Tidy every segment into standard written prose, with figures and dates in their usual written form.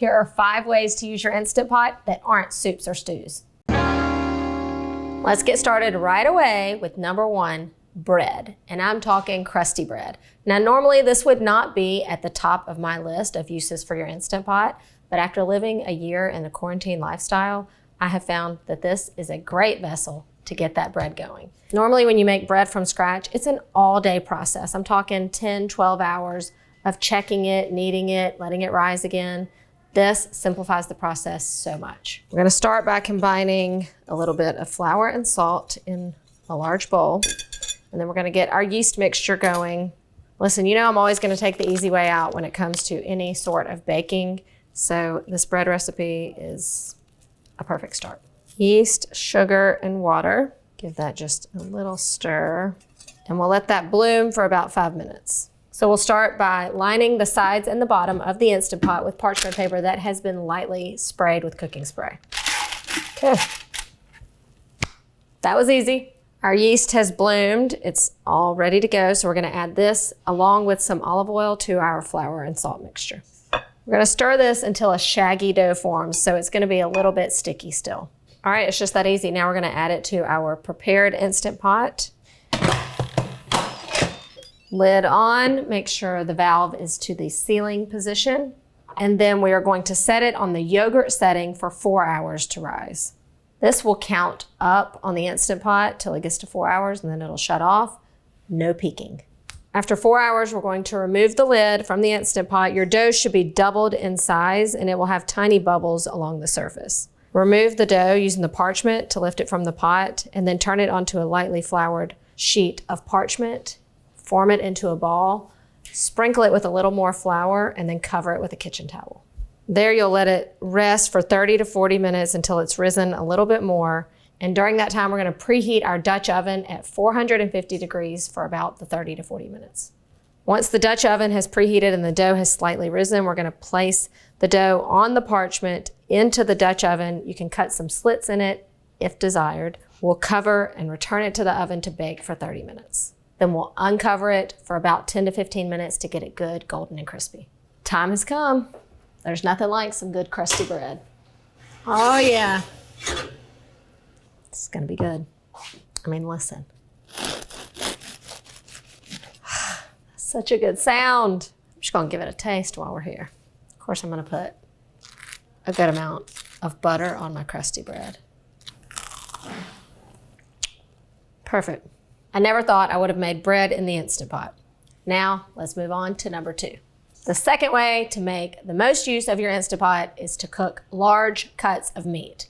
Here are 5 ways to use your Instant Pot that aren't soups or stews. Let's get started right away with number 1, bread. And I'm talking crusty bread. Now, normally this would not be at the top of my list of uses for your Instant Pot, but after living a year in a quarantine lifestyle, I have found that this is a great vessel to get that bread going. Normally when you make bread from scratch, it's an all-day process. I'm talking 10, 12 hours of checking it, kneading it, letting it rise again. This simplifies the process so much. We're gonna start by combining a little bit of flour and salt in a large bowl, and then we're gonna get our yeast mixture going. Listen, you know I'm always gonna take the easy way out when it comes to any sort of baking, so this bread recipe is a perfect start. Yeast, sugar, and water. Give that just a little stir, and we'll let that bloom for about 5 minutes. So we'll start by lining the sides and the bottom of the Instant Pot with parchment paper that has been lightly sprayed with cooking spray. Okay. That was easy. Our yeast has bloomed. It's all ready to go. So we're gonna add this along with some olive oil to our flour and salt mixture. We're gonna stir this until a shaggy dough forms, so it's gonna be a little bit sticky still. All right, it's just that easy. Now we're gonna add it to our prepared Instant Pot. Lid on, make sure the valve is to the sealing position. And then we are going to set it on the yogurt setting for 4 hours to rise. This will count up on the Instant Pot till it gets to 4 hours, and then it'll shut off. No peeking. After 4 hours, we're going to remove the lid from the Instant Pot. Your dough should be doubled in size, and it will have tiny bubbles along the surface. Remove the dough using the parchment to lift it from the pot, and then turn it onto a lightly floured sheet of parchment. Form it into a ball, sprinkle it with a little more flour, and then cover it with a kitchen towel. There you'll let it rest for 30 to 40 minutes until it's risen a little bit more. And during that time, we're gonna preheat our Dutch oven at 450 degrees for about the 30 to 40 minutes. Once the Dutch oven has preheated and the dough has slightly risen, we're gonna place the dough on the parchment into the Dutch oven. You can cut some slits in it if desired. We'll cover and return it to the oven to bake for 30 minutes. Then we'll uncover it for about 10 to 15 minutes to get it good, golden, and crispy. Time has come. There's nothing like some good crusty bread. Oh yeah. This is gonna be good. I mean, listen. Such a good sound. I'm just gonna give it a taste while we're here. Of course, I'm gonna put a good amount of butter on my crusty bread. Perfect. I never thought I would have made bread in the Instant Pot. Now, let's move on to number 2. The second way to make the most use of your Instant Pot is to cook large cuts of meat.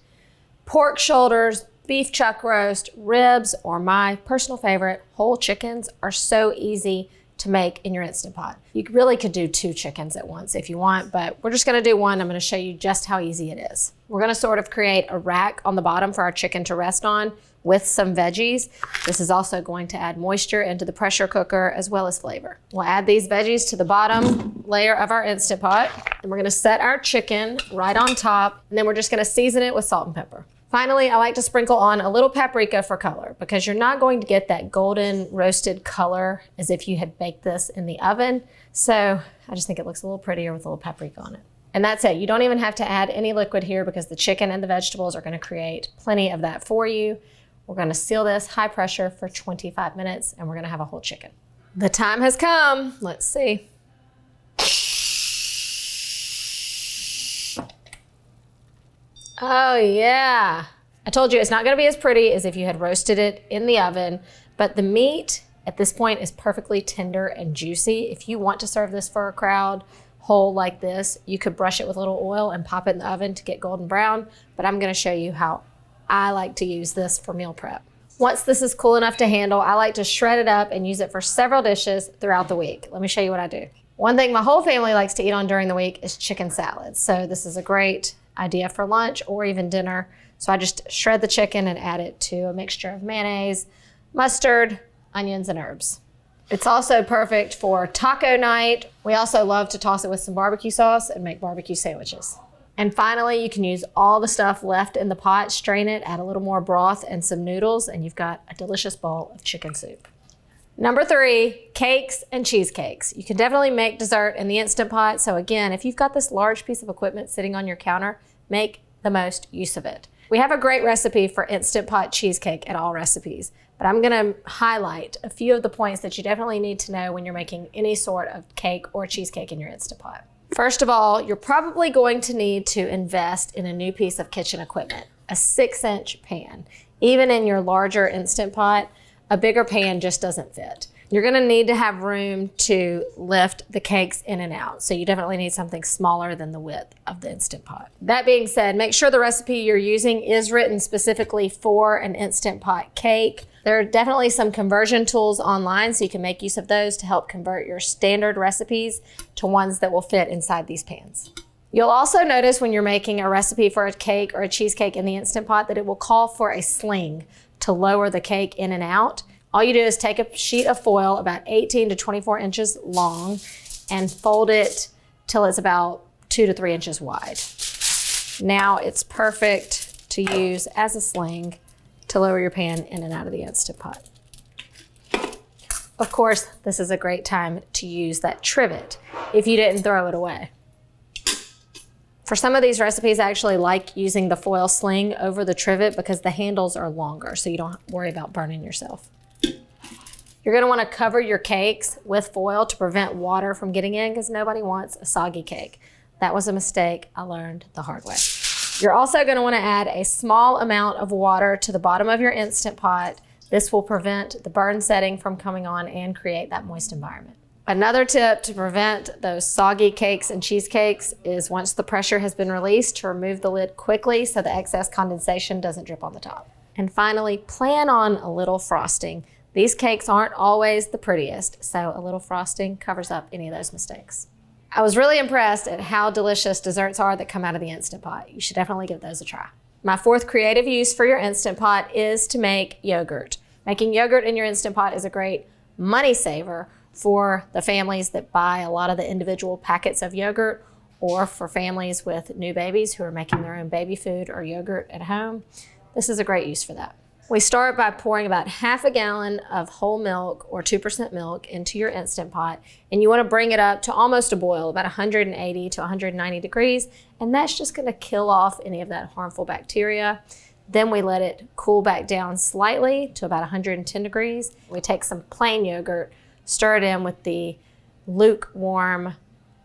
Pork shoulders, beef chuck roast, ribs, or my personal favorite, whole chickens are so easy to make in your Instant Pot. You really could do 2 chickens at once if you want, but we're just gonna do one. I'm gonna show you just how easy it is. We're gonna sort of create a rack on the bottom for our chicken to rest on with some veggies. This is also going to add moisture into the pressure cooker as well as flavor. We'll add these veggies to the bottom layer of our Instant Pot, and we're gonna set our chicken right on top, and then we're just gonna season it with salt and pepper. Finally, I like to sprinkle on a little paprika for color because you're not going to get that golden roasted color as if you had baked this in the oven. So I just think it looks a little prettier with a little paprika on it. And that's it. You don't even have to add any liquid here because the chicken and the vegetables are gonna create plenty of that for you. We're gonna seal this high pressure for 25 minutes and we're gonna have a whole chicken. The time has come. Let's see. Oh yeah. I told you it's not gonna be as pretty as if you had roasted it in the oven, but the meat at this point is perfectly tender and juicy. If you want to serve this for a crowd whole like this, you could brush it with a little oil and pop it in the oven to get golden brown, but I'm gonna show you how I like to use this for meal prep. Once this is cool enough to handle, I like to shred it up and use it for several dishes throughout the week. Let me show you what I do. One thing my whole family likes to eat on during the week is chicken salad. So this is a great idea for lunch or even dinner. So I just shred the chicken and add it to a mixture of mayonnaise, mustard, onions, and herbs. It's also perfect for taco night. We also love to toss it with some barbecue sauce and make barbecue sandwiches. And finally, you can use all the stuff left in the pot, strain it, add a little more broth and some noodles, and you've got a delicious bowl of chicken soup. Number 3, cakes and cheesecakes. You can definitely make dessert in the Instant Pot. So again, if you've got this large piece of equipment sitting on your counter, make the most use of it. We have a great recipe for Instant Pot cheesecake at Allrecipes, but I'm gonna highlight a few of the points that you definitely need to know when you're making any sort of cake or cheesecake in your Instant Pot. First of all, you're probably going to need to invest in a new piece of kitchen equipment, a 6-inch pan. Even in your larger Instant Pot, a bigger pan just doesn't fit. You're gonna need to have room to lift the cakes in and out. So you definitely need something smaller than the width of the Instant Pot. That being said, make sure the recipe you're using is written specifically for an Instant Pot cake. There are definitely some conversion tools online, so you can make use of those to help convert your standard recipes to ones that will fit inside these pans. You'll also notice when you're making a recipe for a cake or a cheesecake in the Instant Pot that it will call for a sling to lower the cake in and out. All you do is take a sheet of foil about 18 to 24 inches long and fold it till it's about 2 to 3 inches wide. Now it's perfect to use as a sling to lower your pan in and out of the Instant Pot. Of course, this is a great time to use that trivet if you didn't throw it away. For some of these recipes, I actually like using the foil sling over the trivet because the handles are longer, so you don't worry about burning yourself. You're gonna wanna cover your cakes with foil to prevent water from getting in because nobody wants a soggy cake. That was a mistake I learned the hard way. You're also gonna wanna add a small amount of water to the bottom of your Instant Pot. This will prevent the burn setting from coming on and create that moist environment. Another tip to prevent those soggy cakes and cheesecakes is once the pressure has been released, to remove the lid quickly so the excess condensation doesn't drip on the top. And finally, plan on a little frosting. These cakes aren't always the prettiest, so a little frosting covers up any of those mistakes. I was really impressed at how delicious desserts are that come out of the Instant Pot. You should definitely give those a try. My 4th creative use for your Instant Pot is to make yogurt. Making yogurt in your Instant Pot is a great money saver for the families that buy a lot of the individual packets of yogurt, or for families with new babies who are making their own baby food or yogurt at home. This is a great use for that. We start by pouring about half a gallon of whole milk or 2% milk into your Instant Pot, and you want to bring it up to almost a boil, about 180 to 190 degrees, and that's just going to kill off any of that harmful bacteria. Then we let it cool back down slightly to about 110 degrees. We take some plain yogurt, stir it in with the lukewarm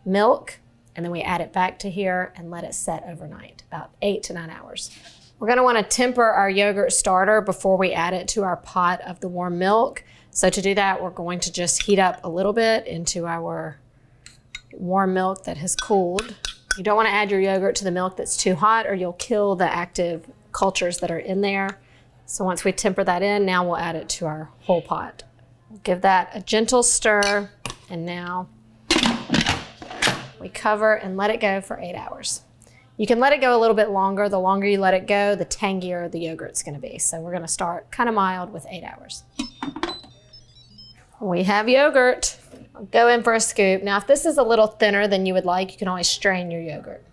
milk, and then we add it back to here and let it set overnight, about 8 to 9 hours. We're gonna wanna temper our yogurt starter before we add it to our pot of the warm milk. So to do that, we're going to just heat up a little bit into our warm milk that has cooled. You don't wanna add your yogurt to the milk that's too hot or you'll kill the active cultures that are in there. So once we temper that in, now we'll add it to our whole pot. We'll give that a gentle stir, and now we cover and let it go for 8 hours. You can let it go a little bit longer. The longer you let it go, the tangier the yogurt's gonna be. So we're gonna start kind of mild with 8 hours. We have yogurt. I'll go in for a scoop. Now, if this is a little thinner than you would like, you can always strain your yogurt.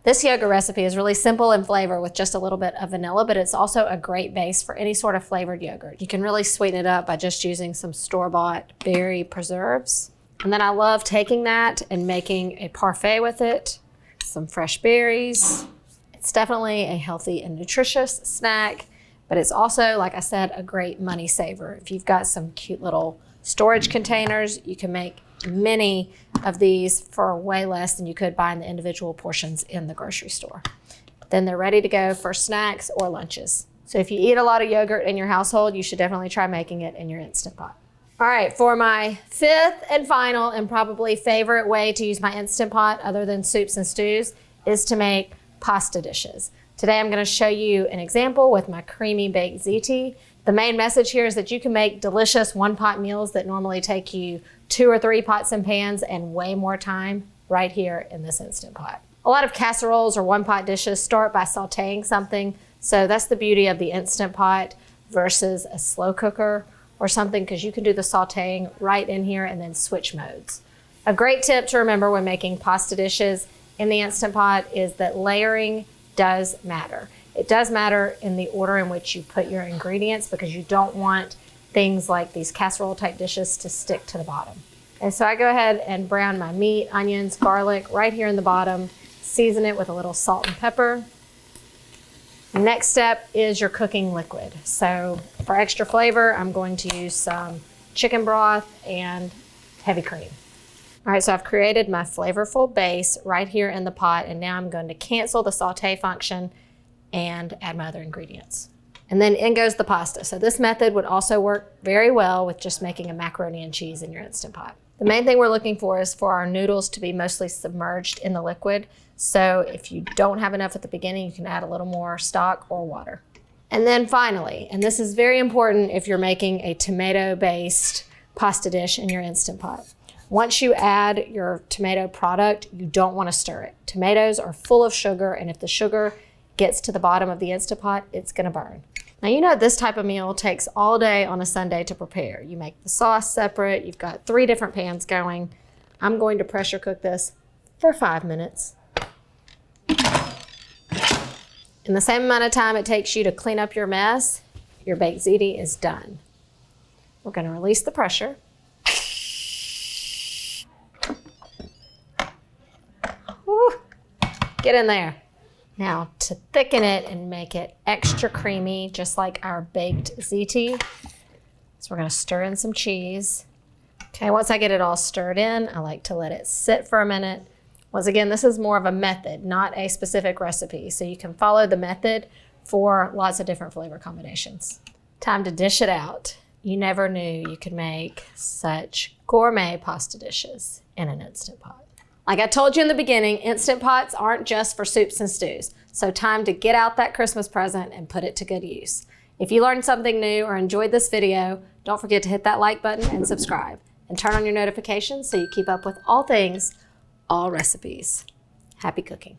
This yogurt recipe is really simple in flavor with just a little bit of vanilla, but it's also a great base for any sort of flavored yogurt. You can really sweeten it up by just using some store-bought berry preserves. And then I love taking that and making a parfait with it. Some fresh berries. It's definitely a healthy and nutritious snack, but it's also, like I said, a great money saver. If you've got some cute little storage containers, you can make many of these for way less than you could buy in the individual portions in the grocery store. Then they're ready to go for snacks or lunches. So if you eat a lot of yogurt in your household, you should definitely try making it in your Instant Pot. All right, for my 5th and final and probably favorite way to use my Instant Pot other than soups and stews is to make pasta dishes. Today I'm gonna show you an example with my creamy baked ziti. The main message here is that you can make delicious one-pot meals that normally take you 2 or 3 pots and pans and way more time right here in this Instant Pot. A lot of casseroles or one-pot dishes start by sauteing something, so that's the beauty of the Instant Pot versus a slow cooker or something, because you can do the sauteing right in here and then switch modes. A great tip to remember when making pasta dishes in the Instant Pot is that layering does matter. It does matter in the order in which you put your ingredients, because you don't want things like these casserole type dishes to stick to the bottom. And so I go ahead and brown my meat, onions, garlic right here in the bottom, season it with a little salt and pepper. Next step is your cooking liquid. So for extra flavor, I'm going to use some chicken broth and heavy cream. All right, so I've created my flavorful base right here in the pot, and now I'm going to cancel the saute function and add my other ingredients. And then in goes the pasta. So this method would also work very well with just making a macaroni and cheese in your Instant Pot. The main thing we're looking for is for our noodles to be mostly submerged in the liquid. So if you don't have enough at the beginning, you can add a little more stock or water. And then finally, and this is very important if you're making a tomato-based pasta dish in your Instant Pot. Once you add your tomato product, you don't want to stir it. Tomatoes are full of sugar, and if the sugar gets to the bottom of the Instant Pot, it's going to burn. Now, you know this type of meal takes all day on a Sunday to prepare. You make the sauce separate. You've got 3 different pans going. I'm going to pressure cook this for 5 minutes. In the same amount of time it takes you to clean up your mess, your baked ziti is done. We're going to release the pressure. Woo. Get in there. Now, to thicken it and make it extra creamy, just like our baked ziti, so we're going to stir in some cheese. Okay, once I get it all stirred in, I like to let it sit for a minute. Once again, this is more of a method, not a specific recipe, so you can follow the method for lots of different flavor combinations. Time to dish it out. You never knew you could make such gourmet pasta dishes in an Instant Pot. Like I told you in the beginning, Instant Pots aren't just for soups and stews. So time to get out that Christmas present and put it to good use. If you learned something new or enjoyed this video, don't forget to hit that like button and subscribe. And turn on your notifications so you keep up with all things, all recipes. Happy cooking.